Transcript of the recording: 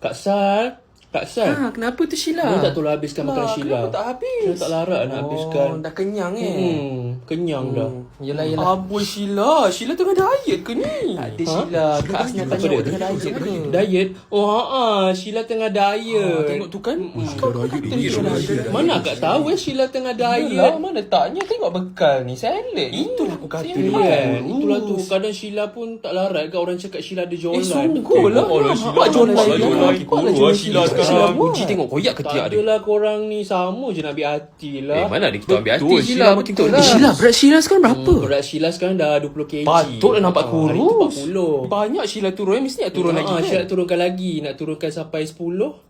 Kak Sal. Kenapa tu Sheila? Kamu tak tolong habiskan makanan Sheila. Kenapa tak habis? Sheila tak larat nak habiskan. Dah kenyang Kenyang dah. Yelah. Aboi Sheila tengah diet ke ni? Tak ada Sheila. Kak Asna tanya awak tengah diet ke? Diet? Sheila tengah diet. Tengok tu kan? Mana akak tahu Sheila tengah diet? Yelah, mana taknya tengok bekal ni. Salad. Itulah aku kata ni. Itulah tu. Kadang Sheila pun tak larat kan orang cakap Sheila ada jualan. Sungguh lah. Mak jualan Sheila sekarang. Uji tengok koyak ke Tak tiap dia. adalah korang ni sama je nak ambil hati lah. Mana ada kita ambil hati. Sheila makin betul tu. lah. Sheila, berat Sheila sekarang berapa? Berat Sheila sekarang dah 20 kg. Patutlah nampak Hari kurus. tu 40. Banyak Sheila turun. Mesti nak turun lagi kan? Sheila turunkan lagi. Nak turunkan sampai 10.